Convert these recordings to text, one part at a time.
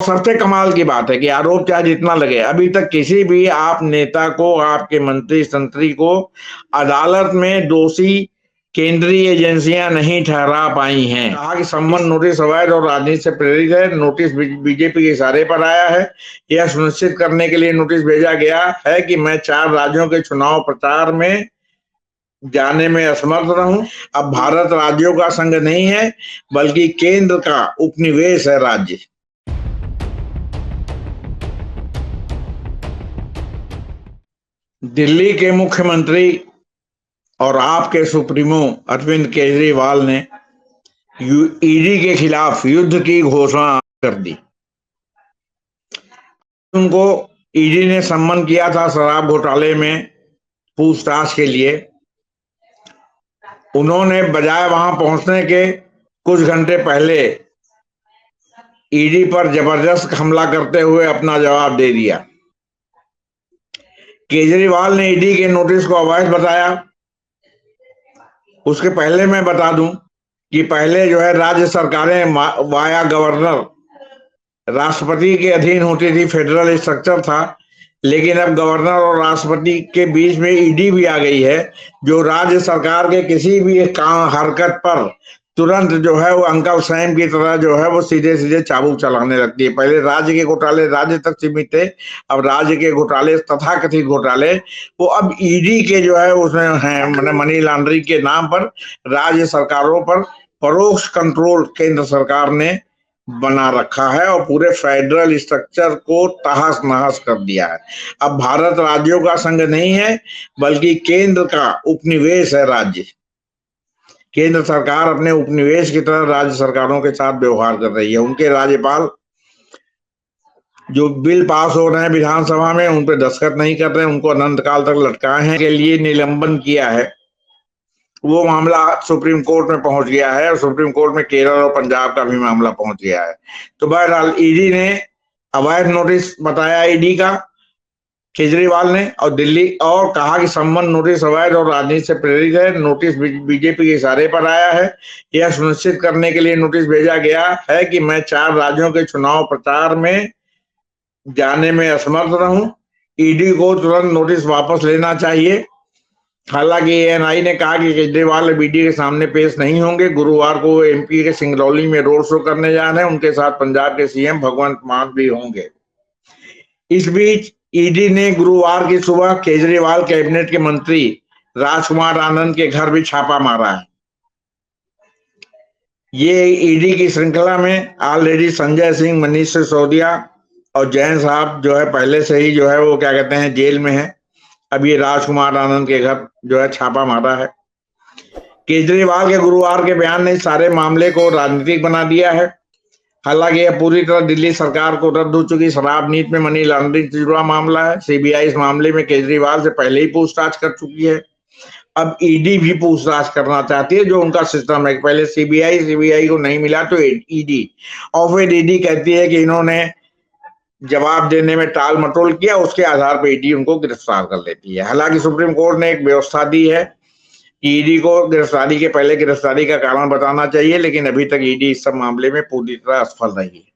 सबसे कमाल की बात है कि आरोप चाहे जितना लगे, अभी तक किसी भी आप नेता को, आपके मंत्री संतरी को अदालत में दोषी केंद्रीय एजेंसियां नहीं ठहरा पाई हैं। कहा कि सम्मन नोटिस अवैध और राजनीति से प्रेरित है। नोटिस बीजेपी के इशारे पर आया है। यह सुनिश्चित करने के लिए नोटिस भेजा गया है कि मैं 4 राज्यों के चुनाव प्रचार में जाने में असमर्थ रहूं। अब भारत राज्यों का संघ नहीं है, बल्कि केंद्र का उपनिवेश है राज्य। दिल्ली के मुख्यमंत्री और आपके सुप्रीमो अरविंद केजरीवाल ने ईडी के खिलाफ युद्ध की घोषणा कर दी। उनको ईडी ने सम्मन किया था शराब घोटाले में पूछताछ के लिए। उन्होंने बजाय वहां पहुंचने के कुछ घंटे पहले ईडी पर जबरदस्त हमला करते हुए अपना जवाब दे दिया। केजरीवाल ने ईडी के नोटिस को अवैध बताया। उसके पहले मैं बता दूं कि पहले जो है राज्य सरकारें वाया गवर्नर राष्ट्रपति के अधीन होती थी, फेडरल स्ट्रक्चर था। लेकिन अब गवर्नर और राष्ट्रपति के बीच में ईडी भी आ गई है, जो राज्य सरकार के किसी भी काम हरकत पर तुरंत जो है वो अंकल सैम की तरह जो है वो सीधे सीधे चाबुक चलाने लगती है। पहले राज्य के घोटाले राज्य तक सीमित थे, अब राज्य के घोटाले, तथाकथित घोटाले, वो अब ईडी के जो है उसमें है, मतलब मनी लॉन्ड्रिंग के नाम पर राज्य सरकारों पर परोक्ष कंट्रोल केंद्र सरकार ने बना रखा है और पूरे फेडरल स्ट्रक्चर को तहस नहस कर दिया है। अब भारत राज्यों का संघ नहीं है, बल्कि केंद्र का उपनिवेश है राज्य। केंद्र सरकार अपने उपनिवेश की तरह राज्य सरकारों के साथ व्यवहार कर रही है। उनके राज्यपाल जो बिल पास हो रहे हैं विधानसभा में, उन पर दस्तखत नहीं कर रहे हैं, उनको अनंत काल तक लटकाए हैं, के लिए निलंबन किया है। वो मामला सुप्रीम कोर्ट में पहुंच गया है और सुप्रीम कोर्ट में केरल और पंजाब का भी मामला पहुंच गया है। तो बहरहाल ईडी ने अवैध नोटिस बताया, ईडी का केजरीवाल ने, और दिल्ली, और कहा कि सम्मन नोटिस अवैध और राजनीति से प्रेरित है। नोटिस बीजेपी के इशारे पर आया है। यह सुनिश्चित करने के लिए नोटिस भेजा गया है कि मैं 4 राज्यों के चुनाव प्रचार में जाने में असमर्थ रहूं। ईडी को तुरंत नोटिस वापस लेना चाहिए। हालांकि एएनआई ने कहा कि केजरीवाल ईडी के सामने पेश नहीं होंगे। गुरुवार को एमपी के सिंगरौली में रोड शो करने जा रहे हैं। उनके साथ पंजाब के सीएम भगवंत मान भी होंगे। इस बीच ईडी ने गुरुवार की सुबह केजरीवाल कैबिनेट के मंत्री राजकुमार आनंद के घर भी छापा मारा है। ये ईडी की श्रृंखला में ऑलरेडी संजय सिंह, मनीष सिसोदिया और जैन साहब जो है पहले से ही जो है वो क्या कहते हैं जेल में है। अब ये राजकुमार आनंद के घर जो है छापा मारा है। केजरीवाल के गुरुवार के बयान ने सारे मामले को राजनीतिक बना दिया है। हालांकि यह पूरी तरह दिल्ली सरकार को रद्द हो चुकी शराब नीति में मनी लॉन्ड्रिंग से जुड़ा मामला है। सीबीआई इस मामले में केजरीवाल से पहले ही पूछताछ कर चुकी है। अब ईडी भी पूछताछ करना चाहती है, जो उनका सिस्टम है। पहले सीबीआई को नहीं मिला तो ईडी, और फिर ईडी कहती है कि इन्होंने जवाब देने में टाल मटोल किया, उसके आधार पर ईडी उनको गिरफ्तार कर लेती है। हालांकि सुप्रीम कोर्ट ने एक व्यवस्था दी है कि ईडी को गिरफ्तारी के पहले गिरफ्तारी का कारण बताना चाहिए, लेकिन अभी तक ईडी इस सब मामले में पूरी तरह असफल रही है।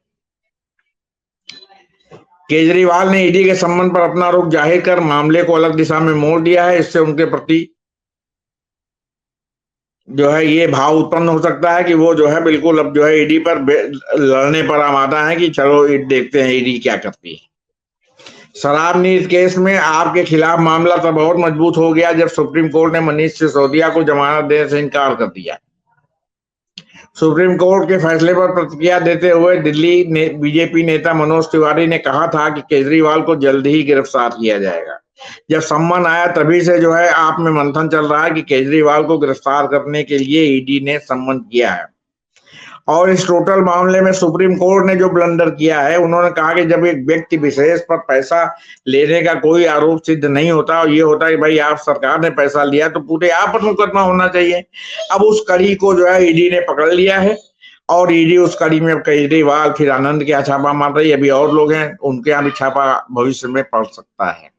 केजरीवाल ने ईडी के संबंध पर अपना रुख जाहिर कर मामले को अलग दिशा में मोड़ दिया है। इससे उनके प्रति जो है ये भाव उत्पन्न हो सकता है कि वो जो है बिल्कुल अब जो है ईडी पर लड़ने पर आमादा है कि चलो देखते हैं ईडी क्या करती है। शराब नीति केस में आपके खिलाफ मामला तब बहुत मजबूत हो गया जब सुप्रीम कोर्ट ने मनीष सिसोदिया को जमानत देने से इनकार कर दिया। सुप्रीम कोर्ट के फैसले पर प्रतिक्रिया देते हुए दिल्ली बीजेपी नेता मनोज तिवारी ने कहा था कि केजरीवाल को जल्द ही गिरफ्तार किया जाएगा। जब सम्मन आया तभी से जो है आप में मंथन चल रहा है कि केजरीवाल को गिरफ्तार करने के लिए ईडी ने सम्मन किया है। और इस टोटल मामले में सुप्रीम कोर्ट ने जो ब्लंडर किया है, उन्होंने कहा कि जब एक व्यक्ति विशेष पर पैसा लेने का कोई आरोप सिद्ध नहीं होता और ये होता है कि भाई आप सरकार ने पैसा लिया तो पूरे आप पर मुकदमा होना चाहिए। अब उस कड़ी को जो है ईडी ने पकड़ लिया है और ईडी उस कड़ी में केजरीवाल फिर आनंद के यहाँ छापा मार रही है। अभी और लोग हैं, उनके यहाँ भी छापा भविष्य में पड़ सकता है।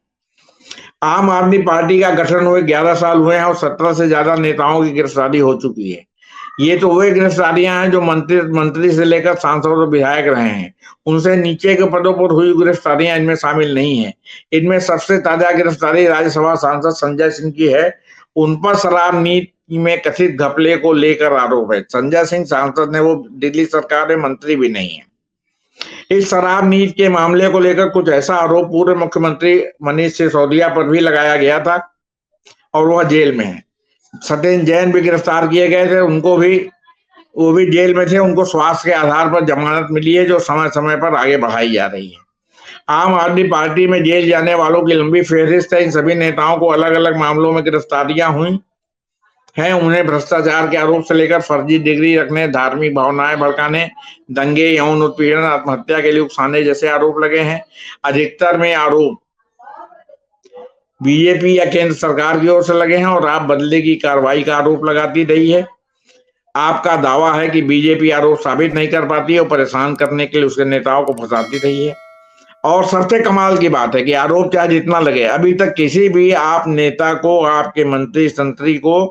आम आदमी पार्टी का गठन हुए 11 साल हुए हैं और 17 से ज्यादा नेताओं की गिरफ्तारी हो चुकी है। ये तो वही गिरफ्तारियां हैं जो मंत्री से लेकर सांसद और विधायक रहे हैं, उनसे नीचे के पदों पर हुई गिरफ्तारियां इनमें शामिल नहीं है। इनमें सबसे ताजा गिरफ्तारी राज्यसभा सांसद संजय सिंह की है। उन पर शराब नीति में कथित घपले को लेकर आरोप है। संजय सिंह सांसद ने, वो दिल्ली सरकार में मंत्री भी नहीं है। इस शराब नीति के मामले को लेकर कुछ ऐसा आरोप पूर्व मुख्यमंत्री मनीष सिसोदिया पर भी लगाया गया था और वह जेल में है। सत्येंद्र जैन भी गिरफ्तार किए गए थे, वो भी जेल में थे। उनको स्वास्थ्य के आधार पर जमानत मिली है, जो समय समय पर आगे बढ़ाई जा रही है। आम आदमी पार्टी में जेल जाने वालों की लंबी फहरिस्त है। इन सभी नेताओं को अलग अलग मामलों में गिरफ्तारियां हुई हैं। उन्हें भ्रष्टाचार के आरोप से लेकर फर्जी डिग्री रखने, धार्मिक भावनाएं भड़काने, दंगे, यौन उत्पीड़न, आत्महत्या के लिए उकसाने जैसे आरोप लगे हैं। अधिकतर में आरोप बीजेपी या केंद्र सरकार की ओर से लगे हैं और आप बदले की कार्रवाई का आरोप लगाती रही है। आपका दावा है कि बीजेपी आरोप साबित नहीं कर पाती और परेशान करने के लिए उसके नेताओं को फंसाती रही है। और सबसे कमाल की बात है कि आरोप चाहे जितना लगे, अभी तक किसी भी आप नेता को, आपके मंत्री संतरी को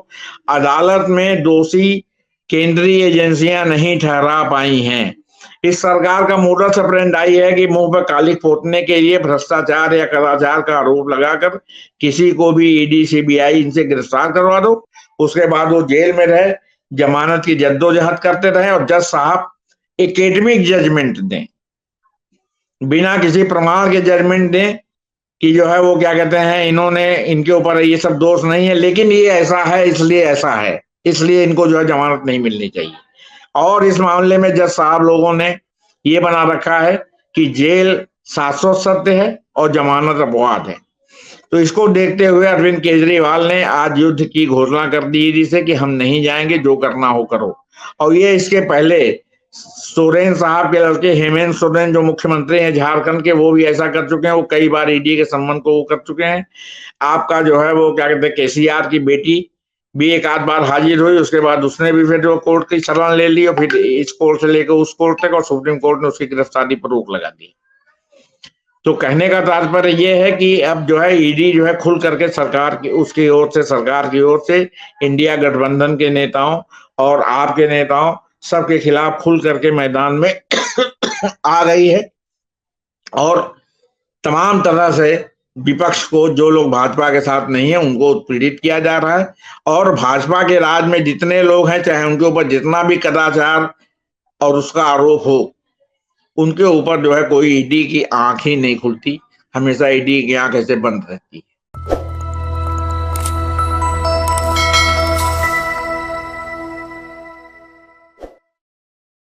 अदालत में दोषी केंद्रीय एजेंसियां नहीं ठहरा पाई हैं। इस सरकार का मोडस ऑपरेंडी है कि मुंह पर कालिख पोतने के लिए भ्रष्टाचार या कदाचार का आरोप लगाकर किसी को भी ईडी, सीबीआई इनसे गिरफ्तार करवा दो, उसके बाद वो जेल में रहे, जमानत की जद्दोजहद करते रहे और जज साहब एकेडमिक जजमेंट दें, बिना किसी प्रमाण के जजमेंट दें कि जो है वो क्या कहते हैं, इन्होंने, इनके ऊपर ये सब दोष नहीं है, लेकिन ये ऐसा है इसलिए ऐसा है, इसलिए इनको जो है जमानत नहीं मिलनी चाहिए। और इस मामले में जज साहब लोगों ने ये बना रखा है कि जेल शाश्वत सत्य है और जमानत अपवाद है। तो इसको देखते हुए अरविंद केजरीवाल ने आज युद्ध की घोषणा कर दी ईडी से कि हम नहीं जाएंगे, जो करना हो करो। और ये इसके पहले सोरेन साहब के लड़के हेमंत सोरेन जो मुख्यमंत्री हैं झारखंड के, वो भी ऐसा कर चुके हैं। वो कई बार ईडी के संबंध को वो कर चुके हैं। आपका जो है वो क्या कहते हैं, केसीआर की बेटी भी एक आध बार हाजिर हुई, उसके बाद उसने भी फिर जो कोर्ट की शरण ले ली और फिर इस कोर्ट से लेकर उस कोर्ट तक, और सुप्रीम कोर्ट ने उसकी गिरफ्तारी पर रोक लगा दी। तो कहने का तात्पर्य यह है कि अब जो है ईडी जो है खुल करके सरकार की, उसकी ओर से, सरकार की ओर से इंडिया गठबंधन के नेताओं और आपके नेताओं सबके खिलाफ खुल करके मैदान में आ गई है। और तमाम तरह से विपक्ष को, जो लोग भाजपा के साथ नहीं है, उनको उत्पीड़ित किया जा रहा है। और भाजपा के राज में जितने लोग हैं, चाहे उनके ऊपर जितना भी कदाचार और उसका आरोप हो, उनके ऊपर जो है कोई ईडी की आंख ही नहीं खुलती। हमेशा ईडी की आंख ऐसे बंद रहती है।